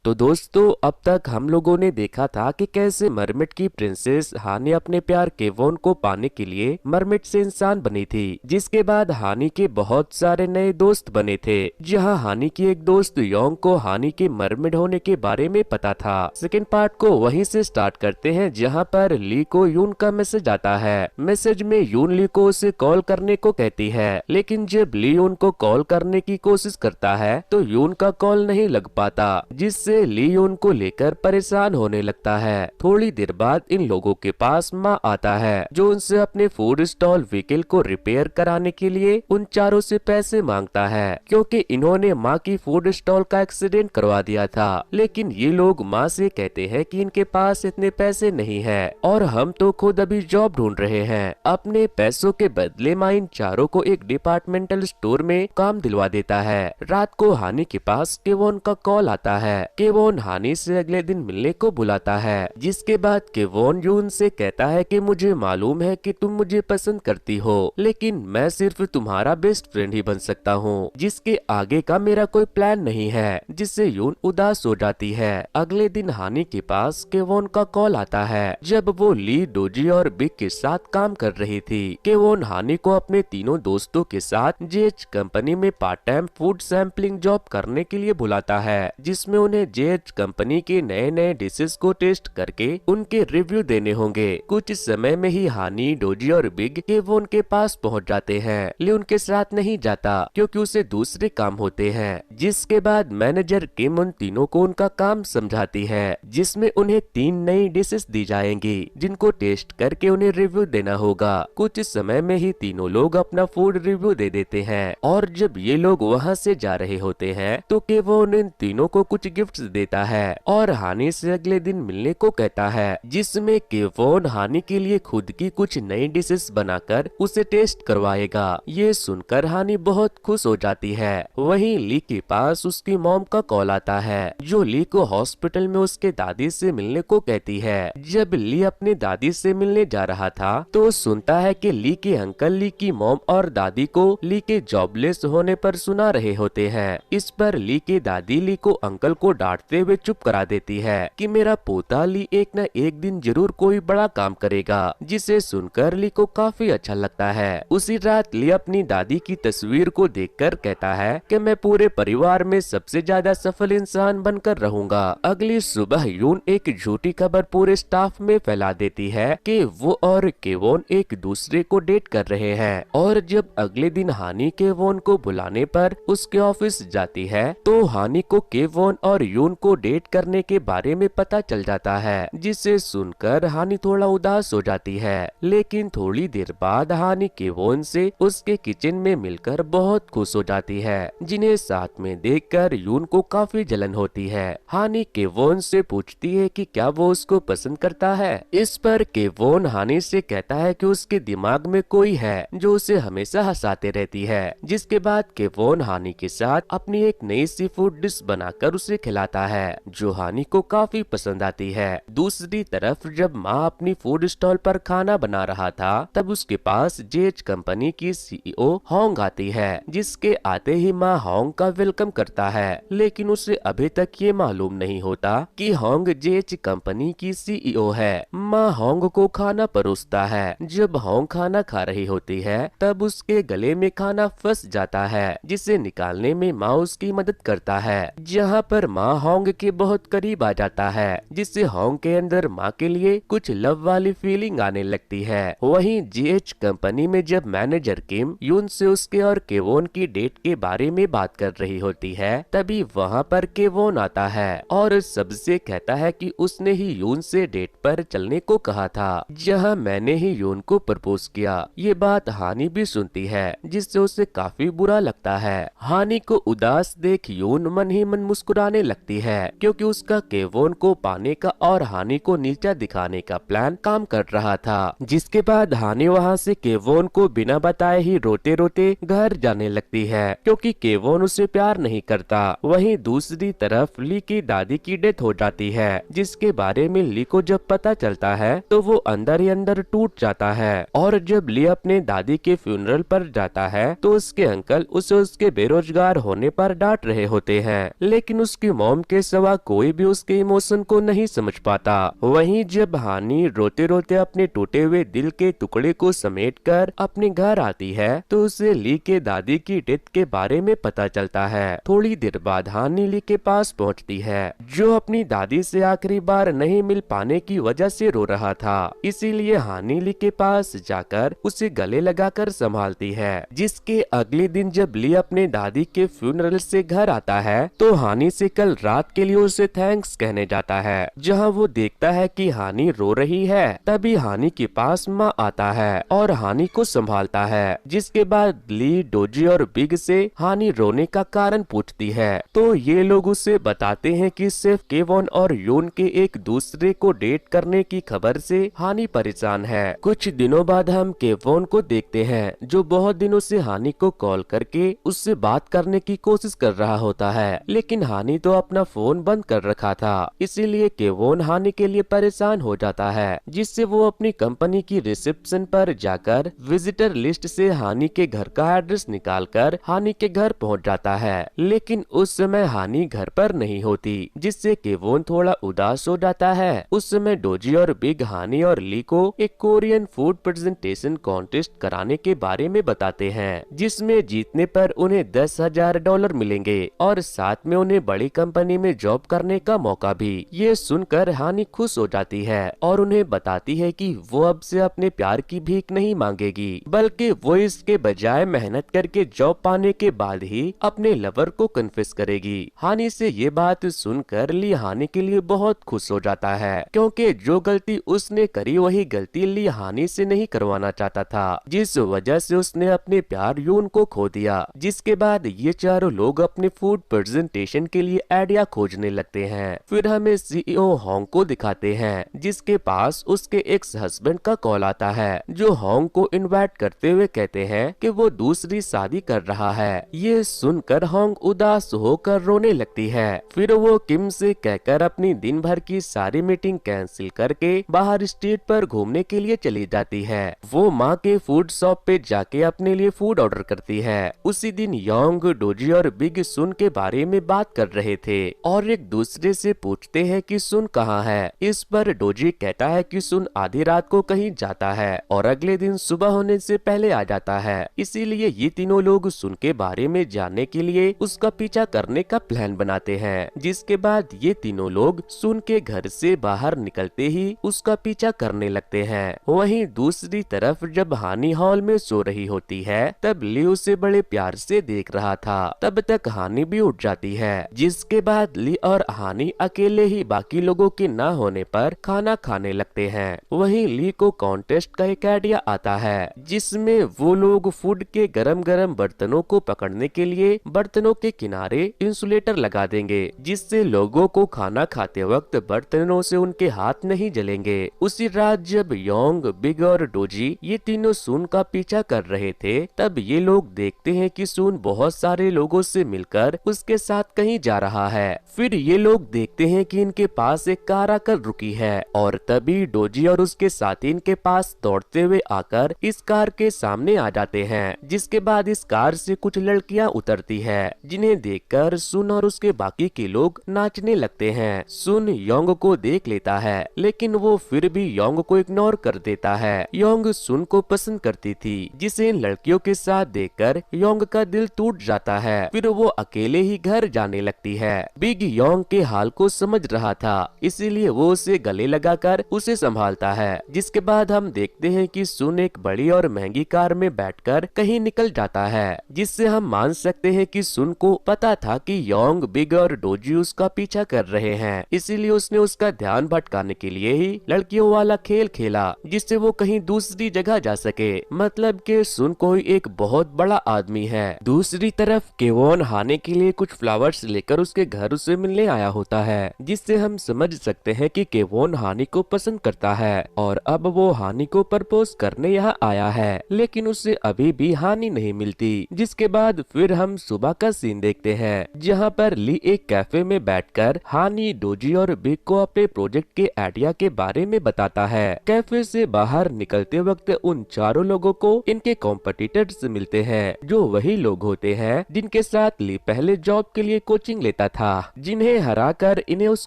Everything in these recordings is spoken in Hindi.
तो दोस्तों अब तक हम लोगों ने देखा था कि कैसे मरमेड की प्रिंसेस हानी अपने प्यार केवोन को पाने के लिए मरमेड से इंसान बनी थी, जिसके बाद हानी के बहुत सारे नए दोस्त बने थे। जहां हानी की एक दोस्त योंग को हानी के मरमेड होने के बारे में पता था। सेकेंड पार्ट को वहीं से स्टार्ट करते हैं जहां पर ली को यून का मैसेज आता है। मैसेज में यून ली को उसे कॉल करने को कहती है, लेकिन जब ली यून को कॉल करने की कोशिश करता है तो यून का कॉल नहीं लग पाता, जिससे ली यून को लेकर परेशान होने लगता है। थोड़ी देर बाद इन लोगों के पास माँ आता है, जो उनसे अपने फूड स्टॉल व्हीकल को रिपेयर कराने के लिए उन चारों से पैसे मांगता है, क्योंकि इन्होंने माँ की फूड स्टॉल का एक्सीडेंट करवा दिया था। लेकिन ये लोग माँ से कहते हैं कि इनके पास इतने पैसे नहीं है और हम तो खुद अभी जॉब ढूंढ रहे हैं। अपने पैसों के बदले माँ इन चारों को एक डिपार्टमेंटल स्टोर में काम दिलवा देता है। रात को हानी के पास केवोन का कॉल आता है। केवोन हानी से अगले दिन मिलने को बुलाता है, जिसके बाद केवोन यून से कहता है कि मुझे मालूम है कि तुम मुझे पसंद करती हो, लेकिन मैं सिर्फ तुम्हारा बेस्ट फ्रेंड ही बन सकता हूँ, जिसके आगे का मेरा कोई प्लान नहीं है, जिससे यून उदास हो जाती है। अगले दिन हानी के पास केवोन का कॉल आता है, जब वो ली, डोजी और बिग के साथ काम कर रही थी। केवोन हानी को अपने तीनों दोस्तों के साथ जेएच कंपनी में part time food sampling job करने के लिए बुलाता है, जिसमें उन्हें जेएच कंपनी के नए नए डिशेस को टेस्ट करके उनके रिव्यू देने होंगे। कुछ समय में ही हानी, डोजी और बिग केवोन के पास पहुंच जाते हैं। ली उनके साथ नहीं जाता क्योंकि उसे दूसरे काम होते हैं, जिसके बाद मैनेजर किम उन तीनों को उनका काम समझाती है, जिसमें उन्हें 3 नई डिशेस दी जाएंगी, जिनको टेस्ट करके उन्हें रिव्यू देना होगा। कुछ समय में ही तीनों लोग अपना फूड रिव्यू दे देते हैं और जब ये लोग वहाँ से जा रहे होते हैं तो केवोन इन तीनों को कुछ गिफ्ट्स देता है और हानी से अगले दिन मिलने को कहता है, जिसमें केवोन हानी के लिए खुद की कुछ नई डिशेस बनाकर उसे टेस्ट करवाएगा। ये सुनकर हानी बहुत खुश हो जाती है। वहीं ली के पास उसकी मॉम का कॉल आता है, जो ली को हॉस्पिटल में उसके दादी से मिलने को कहती है। जब ली अपने दादी से मिलने जा रहा था तो सुनता है कि ली के अंकल ली की मॉम और दादी को ली के जॉबलेस होने पर सुना रहे होते हैं। इस पर ली के दादी ली को अंकल को डांटते हुए चुप करा देती है कि मेरा पोता ली एक न एक दिन जरूर कोई बड़ा काम करेगा, जिसे सुनकर ली को काफी अच्छा लगता है। उसी रात ली अपनी दादी की तस्वीर को देखकर कहता है कि मैं पूरे परिवार में सबसे ज्यादा सफल इंसान बनकर रहूंगा। अगली सुबह यून एक झूठी खबर पूरे स्टाफ में फैला देती है कि वो और केवोन एक दूसरे को डेट कर रहे हैं, और जब अगले दिन हानी केवोन को बुलाने पर उसके ऑफिस जाती है तो हानी को केवोन और यून को डेट करने के बारे में पता चल जाता है, जिसे सुनकर हानी थोड़ा उदास हो जाती है। लेकिन थोड़ी देर बाद हानी केवोन से उसके किचन में मिलकर बहुत खुश हो जाती है, जिन्हें साथ में देखकर यून को काफी जलन होती है। हानी केवोन से पूछती है कि क्या वो उसको पसंद करता है। इस पर केवोन हानी से कहता है कि उसके दिमाग में कोई है जो उसे हमेशा हंसाते रहती है, जिसके बाद केवोन हानी के साथ अपनी एक नई सी फूड डिश बनाकर उसे खिलाता है, जो हानी को काफी पसंद आती है। दूसरी तरफ जब माँ अपनी फूड स्टॉल पर खाना बना रहा था तब उसके पास जेएच कंपनी की सीईओ होंग आती है, जिसके आते ही माँ होंग का वेलकम करता है, लेकिन उसे अभी तक ये मालूम नहीं होता कि होंग जेएच कंपनी की सीईओ है। माँ होंग को खाना परोसता है। जब होंग खाना खा रही होती है तब उसके गले में खाना फंस जाता है, जिसे निकालने में माँ उसकी मदद करता है। जहाँ पर माँ होंग के बहुत करीब आ जाता है, जिससे होंग के अंदर माँ के लिए कुछ लव वाली फीलिंग आने लगती है। वहीं जेएच कंपनी में जब मैनेजर किम यून से उसके और केवोन की डेट के बारे में बात कर रही होती है, तभी वहाँ पर केवोन आता है और सबसे कहता है कि उसने ही यून से डेट पर चलने को कहा था, जहाँ मैंने ही यून को प्रपोज किया। ये बात हानी भी सुनती है, जिससे उसे काफी बुरा लगता है। हानी को उदास देख यून मन ही मन मुस्कुराने लगती है, क्योंकि उसका केवोन को पाने का और हानी को नीचा दिखाने का प्लान काम कर रहा था। जिसके बाद हानी वहाँ से केवोन को बिना बताए ही रोते रोते घर जाने लगती है, क्योंकि केवोन उसे प्यार नहीं करता। वहीं दूसरी तरफ ली की दादी की डेथ हो जाती है, जिसके बारे में ली को जब पता चलता है तो वो अंदर ही अंदर टूट जाता है। और जब ली अपने दादी के फ्यूनरल पर जाता है तो उसके अंकल उसे उसके बेरोजगार होने पर डांट रहे होते हैं, लेकिन उसकी मॉम टॉम के सिवा कोई भी उसके इमोशन को नहीं समझ पाता। वहीं जब हानि रोते रोते अपने टूटे हुए दिल के टुकड़े को समेटकर अपने घर आती है तो उसे ली के दादी की डेथ के बारे में पता चलता है। थोड़ी देर बाद हानि ली के पास पहुंचती है, जो अपनी दादी से आखिरी बार नहीं मिल पाने की वजह से रो रहा था। इसीलिए हानि ली के पास जाकर उसे गले लगाकर संभालती है। जिसके अगले दिन जब ली अपने दादी के फ्यूनरल से घर आता है तो हानि से कल रात के लिए उसे थैंक्स कहने जाता है। जहां वो देखता है कि हानि रो रही है, तभी हानि के पास माँ आता है और हानि को संभालता है। जिसके बाद ली, डोजी और बिग से हानि रोने का कारण पूछती है तो ये लोग उसे बताते हैं कि सिर्फ केवॉन और यून के एक दूसरे को डेट करने की खबर से हानि परेशान है। कुछ दिनों बाद हम केवॉन को देखते हैं, जो बहुत दिनों से हानि को कॉल करके उससे बात करने की कोशिश कर रहा होता है, लेकिन हानि तो अपना फोन बंद कर रखा था। इसीलिए केवॉन हानि के लिए परेशान हो जाता है, जिससे वो अपनी कंपनी की रिसेप्शन पर जाकर विजिटर लिस्ट से हानि के घर का एड्रेस निकालकर हानि के घर पहुंच जाता है। लेकिन उस समय हानि घर पर नहीं होती, जिससे केवॉन थोड़ा उदास हो जाता है। उस समय डोजी और बिग हानि और ली को एक कोरियन फूड प्रेजेंटेशन कॉन्टेस्ट कराने के बारे में बताते हैं, जिसमें जीतने पर उन्हें $10,000 मिलेंगे और साथ में उन्हें बड़ी कंपनी में जॉब करने का मौका भी। ये सुनकर हानि खुश हो जाती है और उन्हें बताती है कि वो अब से अपने प्यार की भीख नहीं मांगेगी, बल्कि वो इसके बजाय मेहनत करके जॉब पाने के बाद ही अपने लवर को कन्फेस करेगी। हानि से ये बात सुनकर ली हानि के लिए बहुत खुश हो जाता है, क्योंकि जो गलती उसने करी वही गलती ली हानि से नहीं करवाना चाहता था, जिस वजह से उसने अपने प्यार यून को खो दिया। जिसके बाद ये चारों लोग अपने फूड प्रेजेंटेशन के लिए आइडिया खोजने लगते हैं। फिर हमें सीईओ होंग को दिखाते हैं, जिसके पास उसके एक्स हस्बैंड का कॉल आता है, जो होंग को इनवाइट करते हुए कहते हैं कि वो दूसरी शादी कर रहा है। ये सुनकर होंग उदास होकर रोने लगती है। फिर वो किम से कहकर अपनी दिन भर की सारी मीटिंग कैंसिल करके बाहर स्ट्रीट पर घूमने के लिए चली जाती है। वो माँ के फूड शॉप पे जाके अपने लिए फूड ऑर्डर करती है। उसी दिन योंग, डोजी और बिग सुन के बारे में बात कर रहे थे और एक दूसरे से पूछते हैं कि सुन कहाँ है। इस पर डोजी कहता है कि सुन आधी रात को कहीं जाता है और अगले दिन सुबह होने से पहले आ जाता है। इसीलिए ये तीनों लोग सुन के बारे में जानने के लिए उसका पीछा करने का प्लान बनाते हैं। जिसके बाद ये तीनों लोग सुन के घर से बाहर निकलते ही उसका पीछा करने लगते हैं। वहीं दूसरी तरफ जब हानि हॉल में सो रही होती है, तब ली उसे बड़े प्यार से देख रहा था। तब तक हानि भी उठ जाती है। जिसके बाद ली और हानि अकेले ही बाकी लोगों के न होने पर खाना खाने लगते हैं। वहीं ली को कॉन्टेस्ट का एक आइडिया आता है, जिसमें वो लोग फूड के गरम गरम बर्तनों को पकड़ने के लिए बर्तनों के किनारे इंसुलेटर लगा देंगे, जिससे लोगों को खाना खाते वक्त बर्तनों से उनके हाथ नहीं जलेंगे। उसी रात जब योंग, बिग और डोजी ये तीनों सुन का पीछा कर रहे थे, तब ये लोग देखते हैं कि सुन बहुत सारे लोगों से मिलकर उसके साथ कहीं जा रहा है। फिर ये लोग देखते हैं कि इनके पास एक कार आकर रुकी है और तभी डोजी और उसके साथी इनके पास दौड़ते हुए आकर इस कार के सामने आ जाते हैं। जिसके बाद इस कार से कुछ लड़कियां उतरती है, जिन्हें देखकर सुन और उसके बाकी के लोग नाचने लगते हैं। सुन योंग को देख लेता है, लेकिन वो फिर भी योंग को इग्नोर कर देता है। योंग सुन को पसंद करती थी, जिसे इन लड़कियों के साथ देखकर योंग का दिल टूट जाता है। फिर वो अकेले ही घर जाने लगती है। बिग योंग के हाल को समझ रहा था, इसीलिए वो उसे गले लगाकर उसे संभालता है। जिसके बाद हम देखते हैं कि सुन एक बड़ी और महंगी कार में बैठकर कहीं निकल जाता है, जिससे हम मान सकते हैं कि सुन को पता था कि योंग, बिग और डोजी उसका पीछा कर रहे हैं। इसीलिए उसने उसका ध्यान भटकाने के लिए ही लड़कियों वाला खेल खेला, जिससे वो कहीं दूसरी जगह जा सके। मतलब कि सुन कोई एक बहुत बड़ा आदमी है। दूसरी तरफ केवॉन हानि के लिए कुछ फ्लावर्स लेकर उसके घर उसे मिलने आया होता है, जिससे हम समझ सकते हैं कि केवॉन हानि को पसंद करता है और अब वो हानि को प्रपोज करने यहाँ आया है, लेकिन उसे अभी भी हानि नहीं मिलती। जिसके बाद फिर हम सुबह का सीन देखते हैं, जहाँ पर ली एक कैफे में बैठकर हानि, डोजी और बिग को अपने प्रोजेक्ट के आइडिया के बारे में बताता है। कैफे से बाहर निकलते वक्त उन चारों लोगों को इनके कॉम्पिटिटर्स मिलते हैं, जो वही लोग होते हैं जिनके साथ ली पहले जॉब के लिए कोचिंग लेता था। था, जिन्हें हराकर इन्हें उस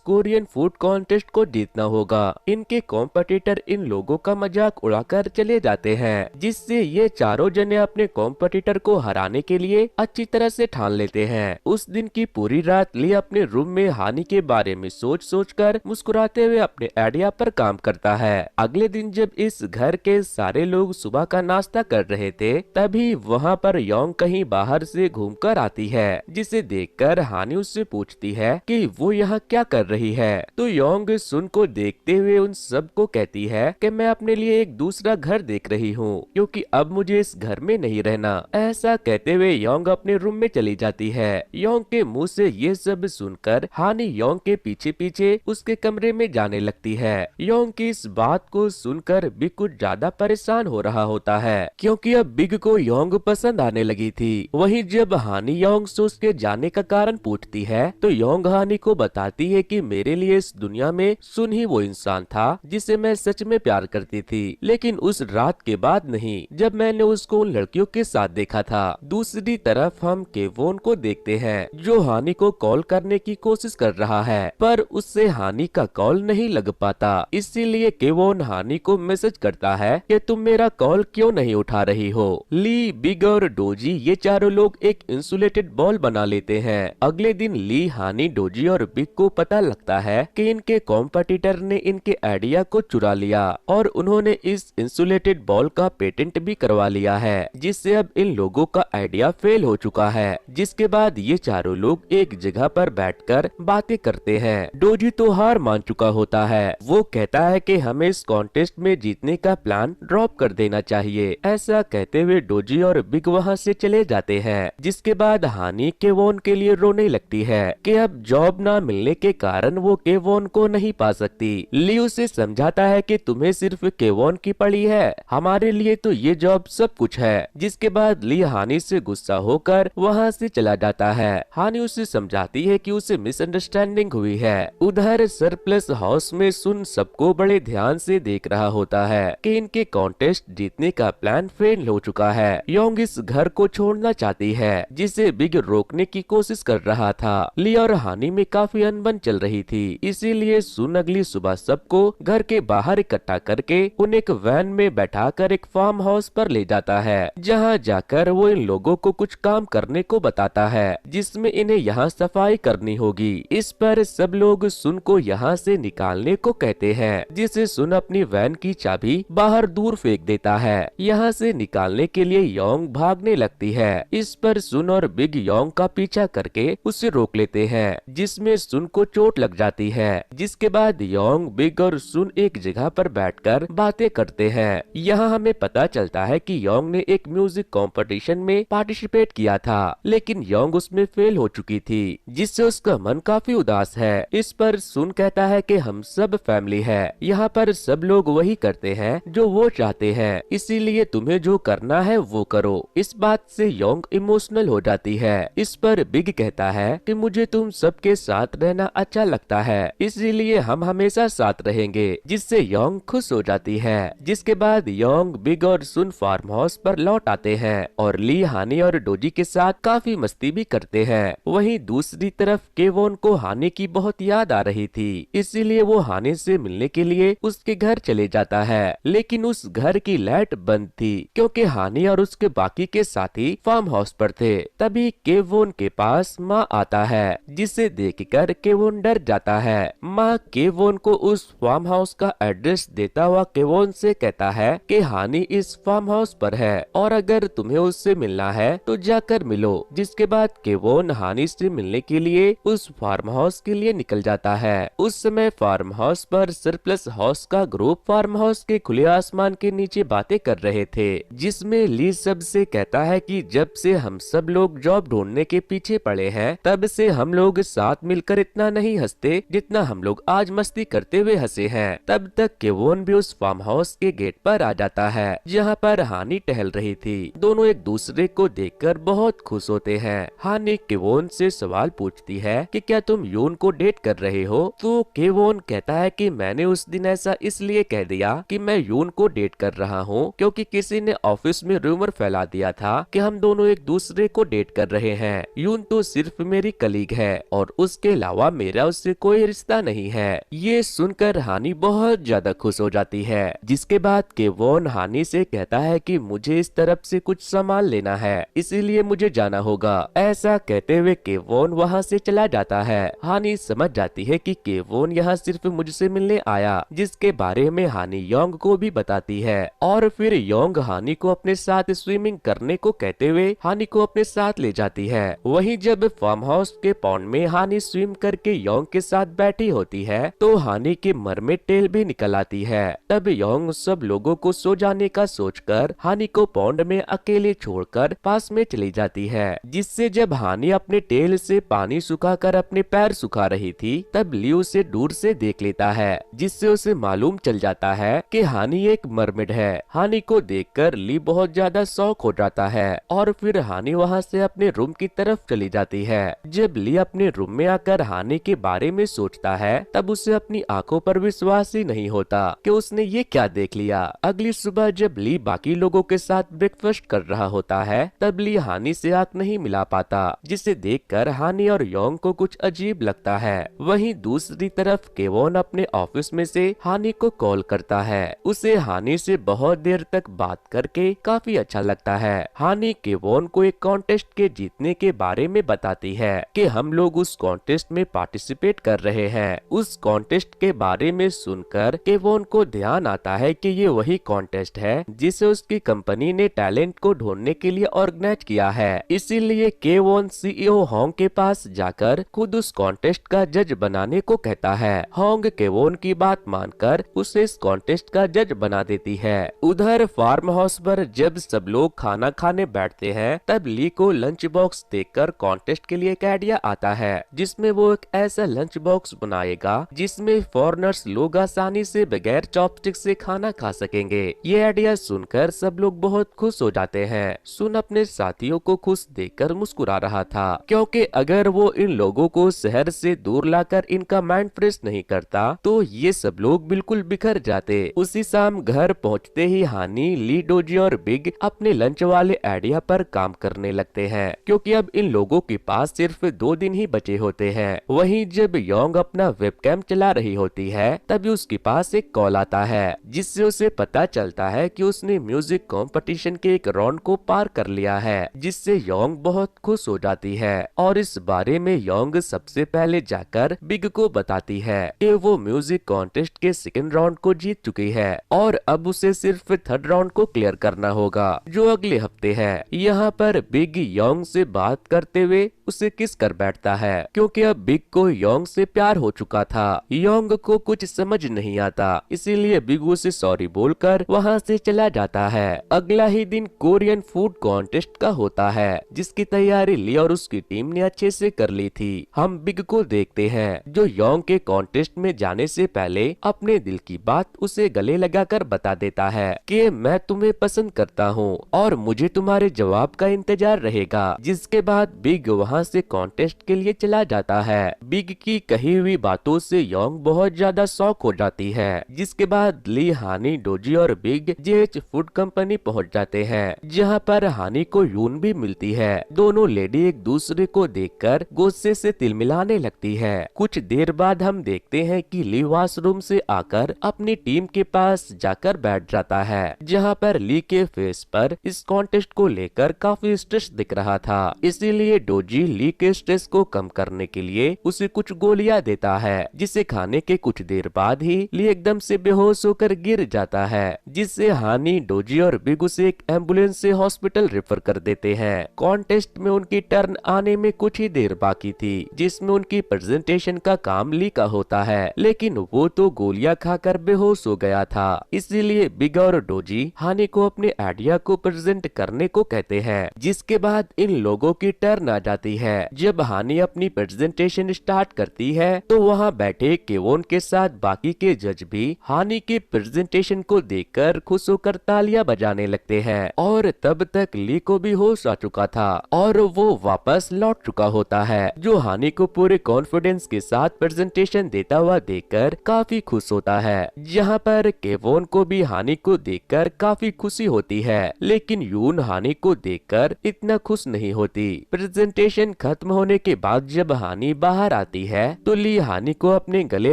कोरियन फूड कॉन्टेस्ट को जीतना होगा। इनके कॉम्पिटिटर इन लोगों का मजाक उड़ाकर चले जाते हैं, जिससे ये चारों जने अपने कॉम्पिटिटर को हराने के लिए अच्छी तरह से ठान लेते हैं। उस दिन की पूरी रात ली अपने रूम में हानि के बारे में सोच कर मुस्कुराते हुए अपने आइडिया पर काम करता है। अगले दिन जब इस घर के सारे लोग सुबह का नाश्ता कर रहे थे, तभी वहाँ पर योंग कहीं बाहर से घूमकर आती है, जिसे देखकर हानि उससे पूछती है कि वो यहाँ क्या कर रही है। तो योंग सुन को देखते हुए उन सबको कहती है कि मैं अपने लिए एक दूसरा घर देख रही हूँ, क्योंकि अब मुझे इस घर में नहीं रहना। ऐसा कहते हुए योंग अपने रूम में चली जाती है। योंग के मुंह से ये सब सुनकर हानि योंग के पीछे पीछे उसके कमरे में जाने लगती है। योंग की इस बात को सुनकर बिग कुछ ज्यादा परेशान हो रहा होता है, क्योंकि अब बिग को योंग पसंद आने लगी थी। वहीं जब हानि योंग से उसके जाने का कारण पूछती है, तो योंग हानि को बताती है कि मेरे लिए इस दुनिया में सुन ही वो इंसान था जिसे मैं सच में प्यार करती थी, लेकिन उस रात के बाद नहीं, जब मैंने उसको उन लड़कियों के साथ देखा था। दूसरी तरफ हम केवोन को देखते हैं, जो हानि को कॉल करने की कोशिश कर रहा है, पर उससे हानि का कॉल नहीं लग पाता। इसीलिए केवोन हानि को मैसेज करता है कि तुम मेरा कॉल क्यों नहीं उठा रही हो। ली, बिग और डोजी ये चारों लोग एक इंसुलेटेड बॉल बना लेते हैं। अगले दिन ली, हानि, डोजी और बिग को पता लगता है कि इनके कॉम्पिटिटर ने इनके आइडिया को चुरा लिया और उन्होंने इस इंसुलेटेड बॉल का पेटेंट भी करवा लिया है, जिससे अब इन लोगों का आइडिया फेल हो चुका है। जिसके बाद ये चारों लोग एक जगह पर बैठकर बातें करते हैं। डोजी तो हार मान चुका होता है। वो कहता है कि हमें इस कॉन्टेस्ट में जीतने का प्लान ड्रॉप कर देना चाहिए। ऐसा कहते हुए डोजी और बिग वहाँ से चले जाते हैं। जिसके बाद हानि केवोन के लिए रोने लगती है कि अब जॉब ना मिलने के कारण वो केवोन को नहीं पा सकती। ली उसे समझाता है कि तुम्हें सिर्फ केवोन की पड़ी है, हमारे लिए तो ये जॉब सब कुछ है। जिसके बाद ली हानि से गुस्सा होकर वहाँ से चला जाता है। हानि उसे समझाती है कि उसे मिसअंडरस्टैंडिंग हुई है। उधर सरप्लस हाउस में सुन सबको बड़े ध्यान से देख रहा होता है कि इनके कॉन्टेस्ट जीतने का प्लान फेल हो चुका है। योंग इस घर को छोड़ना चाहती है, जिसे बिग रोकने की कोशिश कर रहा था। ली और हानि में काफी अनबन चल रही थी, इसीलिए सुन अगली सुबह सबको घर के बाहर इकट्ठा करके उन्हें एक वैन में बैठाकर एक फार्म हाउस पर ले जाता है, जहां जाकर वो इन लोगों को कुछ काम करने को बताता है, जिसमें इन्हें यहाँ सफाई करनी होगी। इस पर सब लोग सुन को यहाँ से निकालने को कहते हैं, जिसे सुन अपनी वैन की चाबी बाहर दूर फेंक देता है। यहाँ से निकालने के लिए योंग भागने लगती है। इस पर सुन और बिग योंग का पीछा करके उसे रोक लेते हैं, जिसमें सुन को चोट लग जाती है। जिसके बाद योंग, बिग और सुन एक जगह पर बैठकर बातें करते हैं। यहाँ हमें पता चलता है कि योंग ने एक म्यूजिक कंपटीशन में पार्टिसिपेट किया था, लेकिन योंग उसमें फेल हो चुकी थी, जिससे उसका मन काफी उदास है। इस पर सुन कहता है कि हम सब फैमिली है, यहाँ पर सब लोग वही करते हैं जो वो चाहते हैं, इसीलिए तुम्हें जो करना है वो करो। इस बात से योंग इमोशनल हो जाती है। इस पर बिग कहता है कि मुझे तुम सबके साथ रहना अच्छा लगता है, इसीलिए हम हमेशा साथ रहेंगे, जिससे योंग खुश हो जाती है। जिसके बाद योंग, बिग और सुन फार्म हाउस पर लौट आते हैं और ली, हानि और डोजी के साथ काफी मस्ती भी करते हैं। वहीं दूसरी तरफ केवोन को हानि की बहुत याद आ रही थी, इसीलिए वो हानि से मिलने के लिए उसके घर चले जाता है, लेकिन उस घर की लाइट बंद थी, क्योंकि हानि और उसके बाकी के साथी फार्म हाउस पर थे। तभी केवोन के पास माँ आता है, जिसे देखकर केवोन डर जाता है। माँ केवोन को उस फार्म हाउस का एड्रेस देता हुआ केवोन से कहता है कि हानि इस फार्म हाउस पर है और अगर तुम्हें उससे मिलना है तो जाकर मिलो। जिसके बाद केवोन हानि से मिलने के लिए उस फार्म हाउस के लिए निकल जाता है। उस समय फार्म हाउस पर सरप्लस हाउस का ग्रुप फार्म हाउस के खुले आसमान के नीचे बातें कर रहे थे, जिसमें ली सबसे कहता है कि जब से हम सब लोग जॉब ढूंढने के पीछे पड़े हैं, तब से हम लोग साथ मिलकर इतना नहीं हंसते जितना हम लोग आज मस्ती करते हुए हंसे हैं। तब तक केवोन भी उस फार्म हाउस के गेट पर आ जाता है, जहाँ पर हानि टहल रही थी। दोनों एक दूसरे को देखकर बहुत खुश होते हैं। हानि केवोन से सवाल पूछती है कि क्या तुम यून को डेट कर रहे हो, तो केवोन कहता है कि मैंने उस दिन ऐसा इसलिए कह दिया कि मैं यून को डेट कर रहा हूँ, क्योंकि किसी ने ऑफिस में रूमर फैला दिया था कि हम दोनों एक दूसरे को डेट कर रहे हैं। यून तो सिर्फ मेरी कलीग कलीग है और उसके अलावा मेरा उससे कोई रिश्ता नहीं है। ये सुनकर हानि बहुत ज्यादा खुश हो जाती है। जिसके बाद केवोन हानि से कहता है कि मुझे इस तरफ से कुछ सामान लेना है, इसीलिए मुझे जाना होगा। ऐसा कहते हुए केवोन वहाँ से चला जाता है। हानि समझ जाती है कि केवोन यहाँ सिर्फ मुझसे मिलने आया, जिसके बारे में हानि योंग को भी बताती है। और फिर योंग हानि को अपने साथ स्विमिंग करने को कहते हुए हानि को अपने साथ ले जाती है। वहीं जब फार्म हाउस के पॉन्ड में हानि स्विम करके योंग के साथ बैठी होती है तो हानि की मरमेड टेल भी निकल आती है। तब योंग सब लोगों को सो जाने का सोचकर हानि को पॉन्ड में अकेले छोड़कर पास में चली जाती है। जिससे जब हानि अपने टेल से पानी सुखाकर अपने पैर सुखा रही थी तब ली उसे दूर से देख लेता है, जिससे उसे मालूम चल जाता है कि हानि एक मरमेड है। हानि को देखकर ली बहुत ज्यादा शौक हो जाता है और फिर हानि वहाँ से अपने रूम की तरफ चली जाती है। जब ली अपने रूम में आकर हानि के बारे में सोचता है तब उसे अपनी आंखों पर विश्वास ही नहीं होता कि उसने ये क्या देख लिया। अगली सुबह जब ली बाकी लोगों के साथ ब्रेकफास्ट कर रहा होता है तब ली हानि से आंख नहीं मिला पाता, जिसे देखकर हानि और योंग को कुछ अजीब लगता है। वहीं दूसरी तरफ केवोन अपने ऑफिस में से हानि को कॉल करता है। उसे हानि से बहुत देर तक बात करके काफी अच्छा लगता है। हानि केवोन को एक कॉन्टेस्ट के जीतने के बारे में बताती है कि हम लोग उस कॉन्टेस्ट में पार्टिसिपेट कर रहे हैं। उस कॉन्टेस्ट के बारे में सुनकर केवोन को ध्यान आता है कि ये वही कॉन्टेस्ट है जिसे उसकी कंपनी ने टैलेंट को ढूंढने के लिए ऑर्गेनाइज किया है। इसीलिए केवोन सीईओ होंग के पास जाकर खुद उस कॉन्टेस्ट का जज बनाने को कहता है। होंग केवोन की बात मानकर उसे इस कॉन्टेस्ट का जज बना देती है। उधर फार्म हाउस पर जब सब लोग खाना खाने बैठते हैं तब ली को लंच बॉक्स देखकर कॉन्टेस्ट के लिए एक आइडिया आता है, जिसमें वो एक ऐसा लंच बॉक्स बनाएगा जिसमें फॉरेनर्स लोग आसानी से बगैर चॉपस्टिक से खाना खा सकेंगे। ये आइडिया सुनकर सब लोग बहुत खुश हो जाते हैं। सुन अपने साथियों को खुश देखकर मुस्कुरा रहा था, क्योंकि अगर वो इन लोगों को शहर से दूर लाकर इनका माइंड फ्रेश नहीं करता तो ये सब लोग बिल्कुल बिखर जाते। उसी शाम घर पहुँचते ही हानि, ली, डोजी और बिग अपने लंच वाले आइडिया पर काम करने लगते हैं, क्योंकि अब इन लोगों के पास सिर्फ 2 दिन ही बचे होते हैं। वहीं जब योंग अपना वेबकैम चला रही होती है तभी उसके पास एक कॉल आता है, जिससे उसे पता चलता है कि उसने म्यूजिक कंपटीशन के एक राउंड को पार कर लिया है, जिससे योंग बहुत खुश हो जाती है। और इस बारे में योंग सबसे पहले जाकर बिग को बताती है कि वो म्यूजिक कॉन्टेस्ट के सेकंड राउंड को जीत चुकी है और अब उसे सिर्फ थर्ड राउंड को क्लियर करना होगा, जो अगले हफ्ते है। यहाँ पर बिग योंग से बात करते हुए उसे किस कर बैठता है, क्योंकि अब बिग को योंग से प्यार हो चुका था। योंग को कुछ समझ नहीं आता, इसीलिए बिग उसे सॉरी बोलकर वहाँ से चला जाता है। अगला ही दिन कोरियन फूड कॉन्टेस्ट का होता है, जिसकी तैयारी ली और उसकी टीम ने अच्छे से कर ली थी। हम बिग को देखते हैं जो योंग के कॉन्टेस्ट में जाने से पहले अपने दिल की बात उसे गले लगाकर बता देता है कि मैं तुम्हें पसंद करता हूँ और मुझे तुम्हारे जवाब का इंतजार रहेगा। जिसके बाद बिग वहाँ से कॉन्टेस्ट के लिए चला जाता है। बिग की कही हुई बातों से योंग बहुत ज्यादा शॉक हो जाती है। जिसके बाद ली, हानि, डोजी और बिग जेएच फूड कंपनी पहुंच जाते हैं, जहां पर हानि को यून भी मिलती है। दोनों लेडी एक दूसरे को देखकर गुस्से से तिलमिलाने लगती है। कुछ देर बाद हम देखते हैं कि ली वॉशरूम से आकर अपनी टीम के पास जाकर बैठ जाता है, जहां पर ली के फेस पर इस कॉन्टेस्ट को लेकर काफी स्ट्रेस दिख रहा था। इसीलिए डोजी ली के स्ट्रेस को कम करने के लिए उसे कुछ गोलियां देता है, जिसे खाने के कुछ देर बाद ही ली एकदम से बेहोश होकर गिर जाता है, जिससे हानि, डोजी और बिग उसे एक एम्बुलेंस से हॉस्पिटल रेफर कर देते हैं। कॉन्टेस्ट में उनकी टर्न आने में कुछ ही देर बाकी थी, जिसमें उनकी प्रेजेंटेशन का काम ली का होता है, लेकिन वो तो गोलियां खाकर बेहोश हो गया था। इसीलिए बिग और डोजी हानि को अपने आइडिया को प्रेजेंट करने को कहते हैं। जिसके बाद इन लोगों की टर्न आ जाती है। जब हानि अपनी प्रेजेंटेशन स्टार्ट करती है तो वहाँ बैठे केवोन के साथ बाकी के जज भी हानि के प्रेजेंटेशन को देखकर खुश होकर तालियां बजाने लगते हैं। और तब तक ली को भी होश आ चुका था और वो वापस लौट चुका होता है, जो हानि को पूरे कॉन्फिडेंस के साथ प्रेजेंटेशन देता हुआ देखकर काफी खुश होता है। जहाँ पर केवोन को भी हानि को देखकर काफी खुशी होती है, लेकिन यून हानि को देखकर इतना खुश नहीं होती। प्रेजेंटेशन सेशन खत्म होने के बाद जब हानि बाहर आती है तो ली हानि को अपने गले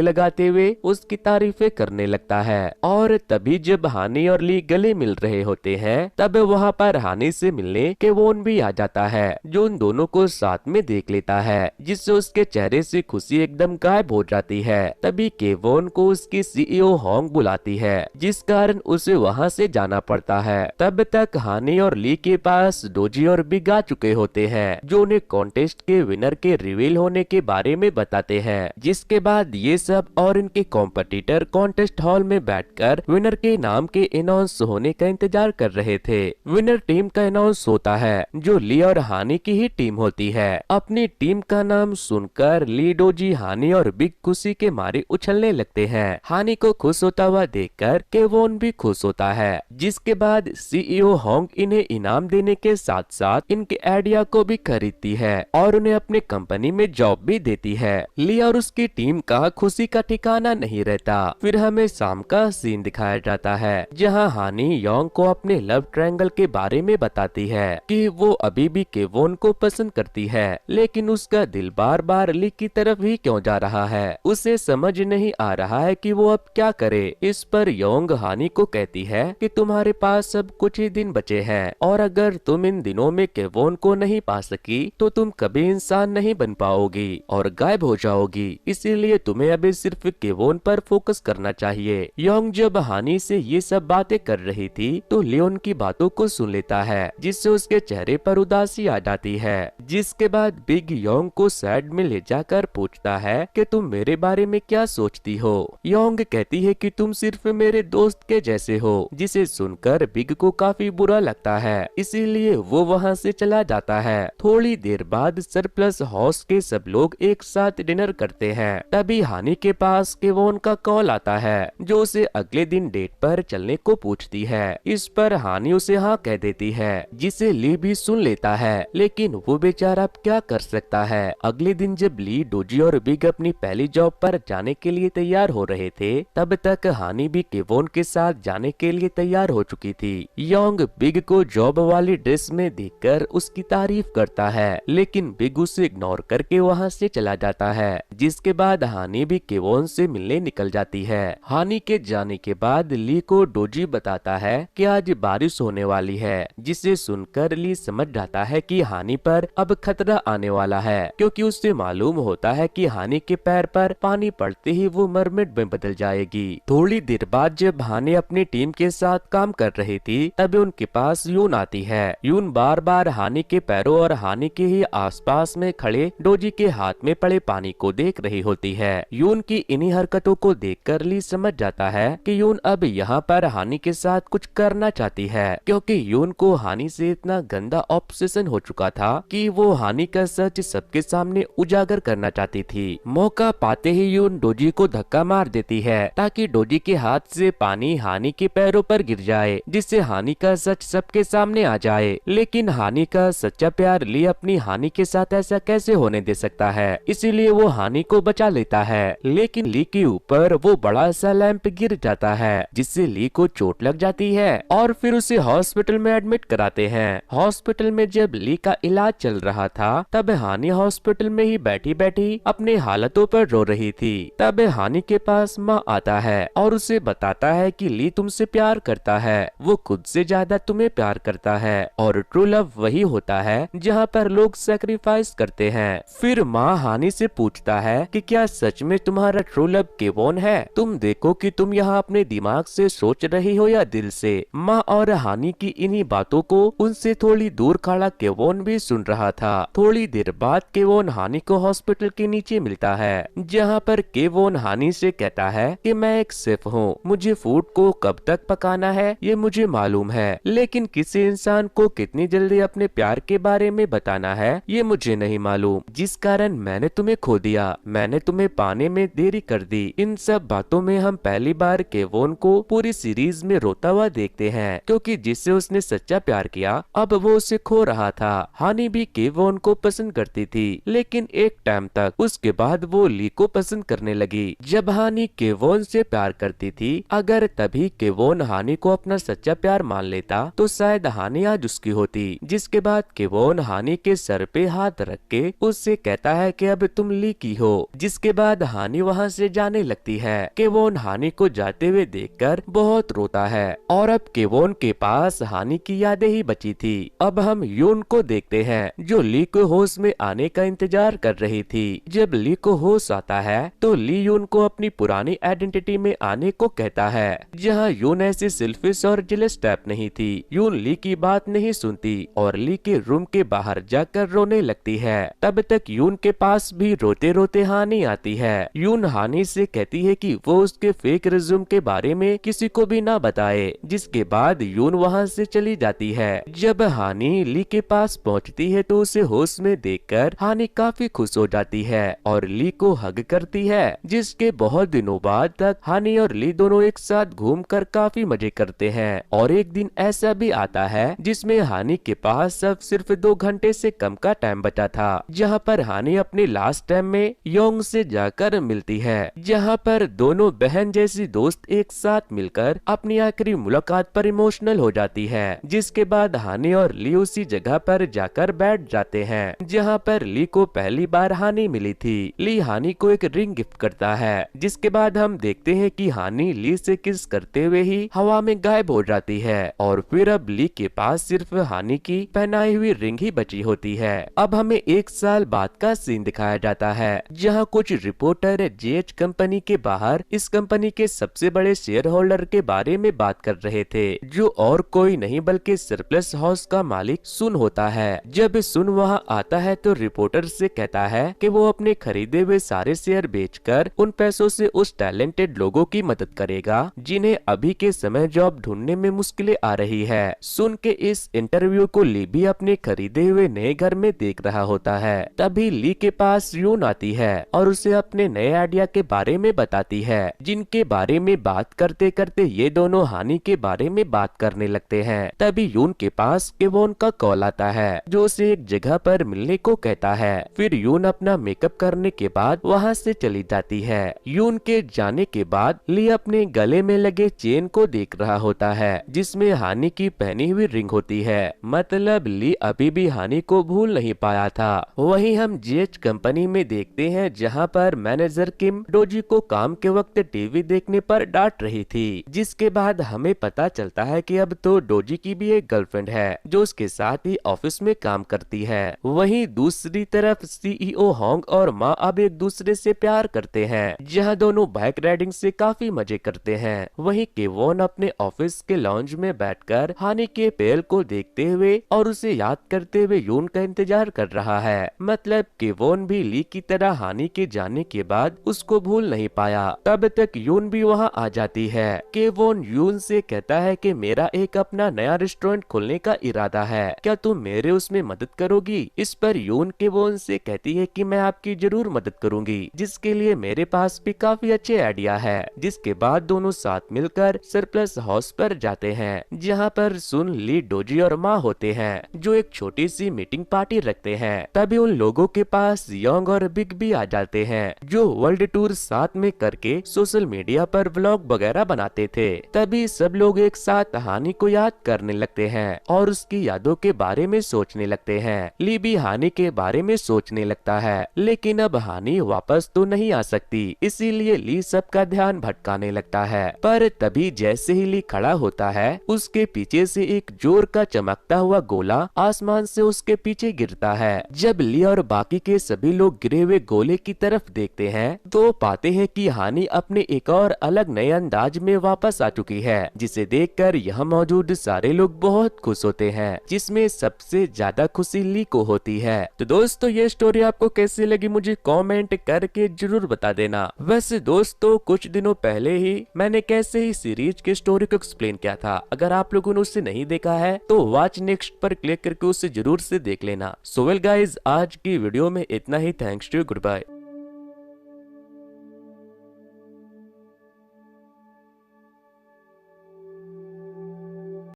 लगाते हुए उसकी तारीफें करने लगता है। और तभी जब हानि और ली गले मिल रहे होते हैं तब वहाँ पर हानि से मिलने केवोन भी आ जाता है, जो उन दोनों को साथ में देख लेता है, जिससे उसके चेहरे से खुशी एकदम गायब हो जाती है। तभी केवोन को उसकी सीईओ होंग बुलाती है, जिस कारण उसे वहाँ से जाना पड़ता है। तब तक हानि और ली के पास डोजी और बिग आ चुके होते हैं, जो उन्हें कॉन्टेस्ट के विनर के रिवील होने के बारे में बताते हैं। जिसके बाद ये सब और इनके कॉम्पिटिटर कॉन्टेस्ट हॉल में बैठकर विनर के नाम के अनाउंस होने का इंतजार कर रहे थे। विनर टीम का अनाउंस होता है, जो ली और हानि की ही टीम होती है। अपनी टीम का नाम सुनकर ली, डोजी, हानि और बिग खुशी के मारे उछलने लगते हैं। हानि को खुश होता हुआ देखकर केवोन भी खुश होता है। जिसके बाद सीईओ होंग इन्हें इनाम देने के साथ साथ इनके आइडिया को भी खरीदती है और उन्हें अपने कंपनी में जॉब भी देती है। ली और उसकी टीम का खुशी का ठिकाना नहीं रहता। फिर हमें शाम का सीन दिखाया जाता है, जहां हानि योंग को अपने लव ट्रायंगल के बारे में बताती है कि वो अभी भी केवोन को पसंद करती है, लेकिन उसका दिल बार बार ली की तरफ ही क्यों जा रहा है। उसे समझ नहीं आ रहा है कि वो अब क्या करे। इस पर योंग हानि को कहती है कि तुम्हारे पास अब कुछ ही दिन बचे हैं और अगर तुम इन दिनों में केवोन को नहीं पा सकी तो तुम कभी इंसान नहीं बन पाओगी और गायब हो जाओगी। इसीलिए तुम्हें अभी सिर्फ केवोन पर फोकस करना चाहिए। योंग जब हानि से ये सब बातें कर रही थी तो लियोन की बातों को सुन लेता है, जिससे उसके चेहरे पर उदासी आ जाती है। जिसके बाद बिग योंग को साइड में ले जाकर पूछता है कि तुम मेरे बारे में क्या सोचती हो। योंग कहती है कि तुम सिर्फ मेरे दोस्त के जैसे हो, जिसे सुनकर बिग को काफी बुरा लगता है। इसीलिए वो वहाँ से चला जाता है। थोड़ी देर बाद सरप्लस हाउस के सब लोग एक साथ डिनर करते हैं। तभी हानि के पास केवोन का कॉल आता है, जो उसे अगले दिन डेट पर चलने को पूछती है। इस पर हानि उसे हाँ कह देती है, जिसे ली भी सुन लेता है, लेकिन वो बेचारा अब क्या कर सकता है। अगले दिन जब ली, डोजी और बिग अपनी पहली जॉब पर जाने के लिए तैयार हो रहे थे, तब तक हानि भी केवोन के साथ जाने के लिए तैयार हो चुकी थी। योंग बिग को जॉब वाली ड्रेस में देखकर उसकी तारीफ करता है, लेकिन बिग उसे इग्नोर करके वहाँ से चला जाता है। जिसके बाद हानि भी केवोन से मिलने निकल जाती है। हानि के जाने के बाद ली को डोजी बताता है कि आज बारिश होने वाली है, जिसे सुनकर ली समझ जाता है कि हानि पर अब खतरा आने वाला है, क्योंकि उससे मालूम होता है कि हानि के पैर पर पानी पड़ते ही वो मरमेड में बदल जाएगी। थोड़ी देर बाद जब हानि अपनी टीम के साथ काम कर रही थी, तभी उनके पास यून आती है। यून बार बार हानि के पैरों और हानि के ही आसपास में खड़े डोजी के हाथ में पड़े पानी को देख रही होती है। यून की इन्हीं हरकतों को देखकर ली समझ जाता है कि यून अब यहाँ पर हानि के साथ कुछ करना चाहती है, क्योंकि यून को हानि से इतना गंदा ऑब्सेशन हो चुका था कि वो हानि का सच सबके सामने उजागर करना चाहती थी। मौका पाते ही यून डोजी को धक्का मार देती है, ताकि डोजी के हाथ से पानी हानि के पैरों पर गिर जाए, जिससे हानि का सच सबके सामने आ जाए। लेकिन हानि का सच्चा प्यार ली अपनी हानि के साथ ऐसा कैसे होने दे सकता है, इसीलिए वो हानि को बचा लेता है। लेकिन ली के ऊपर वो बड़ा सा लैंप गिर जाता है, जिससे ली को चोट लग जाती है और फिर उसे हॉस्पिटल में एडमिट कराते हैं। हॉस्पिटल में जब ली का इलाज चल रहा था, तब हानि हॉस्पिटल में ही बैठी बैठी अपने हालतों पर रो रही थी। तब हानि के पास माँ आता है और उसे बताता है कि ली तुमसे प्यार करता है, वो खुद से ज्यादा तुम्हें प्यार करता है और ट्रू लव वही होता है जहाँ पर लोग सैक्रिफाइस करते हैं। फिर माँ हानि से पूछता है कि क्या सच में तुम्हारा ट्रू लव केवोन है? तुम देखो कि तुम यहाँ अपने दिमाग से सोच रही हो या दिल से। माँ और हानि की इन्हीं बातों को उनसे थोड़ी दूर खड़ा केवोन भी सुन रहा था। थोड़ी देर बाद केवोन हानि को हॉस्पिटल के नीचे मिलता है, जहाँ पर केवोन हानि से कहता है कि मैं एक शेफ हूँ, मुझे फूड को कब तक पकाना है ये मुझे मालूम है, लेकिन किसी इंसान को कितनी जल्दी अपने प्यार के बारे में बताना है ये मुझे नहीं मालूम, जिस कारण मैंने तुम्हें खो दिया, मैंने तुम्हें पाने में देरी कर दी। इन सब बातों में हम पहली बार केवोन को पूरी सीरीज में रोता हुआ देखते हैं, क्योंकि जिससे उसने सच्चा प्यार किया अब वो उसे खो रहा था। हानि भी केवोन को पसंद करती थी, लेकिन एक टाइम तक। उसके बाद वो ली को पसंद करने लगी। जब हानि केवोन से प्यार करती थी, अगर तभी केवोन हानि को अपना सच्चा प्यार मान लेता तो शायद हानि आज उसकी होती। जिसके बाद केवोन हानि के सर सर पे हाथ रख के उससे कहता है कि अब तुम ली की हो। जिसके बाद हानि वहाँ से जाने लगती है। केवोन हानि को जाते हुए देखकर बहुत रोता है और अब केवोन के पास हानि की यादें ही बची थी। अब हम यून को देखते हैं जो ली को होश में आने का इंतजार कर रही थी। जब ली को होश आता है तो ली यून को अपनी पुरानी आइडेंटिटी में आने को कहता है। जहाँ यून ऐसी सेल्फिश और जेलस टाइप नहीं थी। यून ली की बात नहीं सुनती और ली के रूम के बाहर जाकर रोने लगती है। तब तक यून के पास भी रोते रोते हानि आती है। यून हानि से कहती है कि वो उसके फेक रिज्यूम के बारे में किसी को भी ना बताए। जिसके बाद यून वहाँ से चली जाती है। जब हानि ली के पास पहुँचती है तो उसे होश में देखकर हानि काफी खुश हो जाती है और ली को हग करती है। जिसके बहुत दिनों बाद तक हानि और ली दोनों एक साथ घूमकर काफी मजे करते हैं। और एक दिन ऐसा भी आता है जिसमें हानि के पास अब सिर्फ 2 घंटे से कम का टाइम बचा था। जहाँ पर हानि अपने लास्ट टाइम में योंग से जाकर मिलती है। जहाँ पर दोनों बहन जैसी दोस्त एक साथ मिलकर अपनी आखिरी मुलाकात पर इमोशनल हो जाती है। जिसके बाद हानि और ली उसी जगह पर जाकर बैठ जाते हैं जहाँ पर ली को पहली बार हानि मिली थी। ली हानि को एक रिंग गिफ्ट करता है। जिसके बाद हम देखते हैं कि हानि ली से किस करते हुए ही हवा में गायब हो जाती है और फिर अब ली के पास सिर्फ हानि की पहनाई हुई रिंग ही बची होती है। अब हमें 1 साल बाद का सीन दिखाया जाता है जहां कुछ रिपोर्टर जेएच कंपनी के बाहर इस कंपनी के सबसे बड़े शेयर होल्डर के बारे में बात कर रहे थे जो और कोई नहीं बल्कि सरप्लस हाउस का मालिक सुन होता है। जब सुन वहां आता है तो रिपोर्टर से कहता है कि वो अपने खरीदे हुए सारे शेयर बेचकर उन पैसों से उस टैलेंटेड लोगों की मदद करेगा जिन्हें अभी के समय जॉब ढूंढने में मुश्किलें आ रही है। सुन के इस इंटरव्यू को ली भी अपने खरीदे हुए नए घर में देख रहा होता है। तभी ली के पास यून आती है और उसे अपने नए आइडिया के बारे में बताती है जिनके बारे में बात करते करते ये दोनों हानि के बारे में बात करने लगते हैं। तभी यून के पास केवोन का कॉल आता है जो उसे एक जगह पर मिलने को कहता है। फिर यून अपना मेकअप करने के बाद वहाँ से चली जाती है। यून के जाने के बाद ली अपने गले में लगे चेन को देख रहा होता है जिसमें हानि की पहनी हुई रिंग होती है। मतलब ली अभी भी हानि को भूल नहीं पाया था। वहीं हम जीएच कंपनी में देखते हैं जहां पर मैनेजर किम डोजी को काम के वक्त टीवी देखने पर डांट रही थी। जिसके बाद हमें पता चलता है कि अब तो डोजी की भी एक गर्लफ्रेंड है जो उसके साथ ही ऑफिस में काम करती है। वहीं दूसरी तरफ सीईओ होंग और माँ अब एक दूसरे से प्यार करते हैं जहां दोनों बाइक राइडिंग से काफी मजे करते हैं। वहीं केवोन अपने ऑफिस के लॉन्ज में बैठकर हानि के पेल को देखते हुए और उसे याद करते हुए यून का इंतजार कर रहा है। मतलब केवोन भी ली की तरह हानि के जाने के बाद उसको भूल नहीं पाया। तब तक यून भी वहाँ आ जाती है। केवोन यून से कहता है कि मेरा एक अपना नया रेस्टोरेंट खोलने का इरादा है, क्या तुम मेरे उसमें मदद करोगी? इस पर यून केवोन से कहती है कि मैं आपकी जरूर मदद करूंगी जिसके लिए मेरे पास भी काफी अच्छे आइडिया है। जिसके बाद दोनों साथ मिलकर सरप्लस हाउस पर जाते हैं जहाँ पर सुन, ली, डोजी और माँ होते हैं जो एक छोटी सी मीटिंग पार्टी रखते हैं। तभी उन लोगों के पास योंग और बिग भी आ जाते हैं जो वर्ल्ड टूर साथ में करके सोशल मीडिया पर व्लॉग वगैरह बनाते थे। तभी सब लोग एक साथ हानि को याद करने लगते हैं और उसकी यादों के बारे में सोचने लगते हैं। ली भी हानि के बारे में सोचने लगता है लेकिन अब हानि वापस तो नहीं आ सकती, इसीलिए ली सबका ध्यान भटकाने लगता है। पर तभी जैसे ही ली खड़ा होता है उसके पीछे से एक जोर का चमकता हुआ गोला आसमान से उसके पीछे गिरता है। जब ली और बाकी के सभी लोग गिरे हुए गोले की तरफ देखते हैं तो पाते हैं कि हानि अपने एक और अलग नए अंदाज में वापस आ चुकी है जिसे देखकर यहाँ मौजूद सारे लोग बहुत खुश होते हैं जिसमें सबसे ज्यादा खुशी ली को होती है। तो दोस्तों ये स्टोरी आपको कैसी लगी मुझे कमेंट करके जरूर बता देना। वैसे दोस्तों कुछ दिनों पहले ही मैंने कैसे ही सीरीज की स्टोरी को एक्सप्लेन किया था, अगर आप लोगों ने उसे नहीं देखा है तो वॉच नेक्स्ट पर क्लिक करके उसे जरूर से देख लेना। सो वेल गाइज आज की वीडियो में इतना ही। Thanks to, good bye.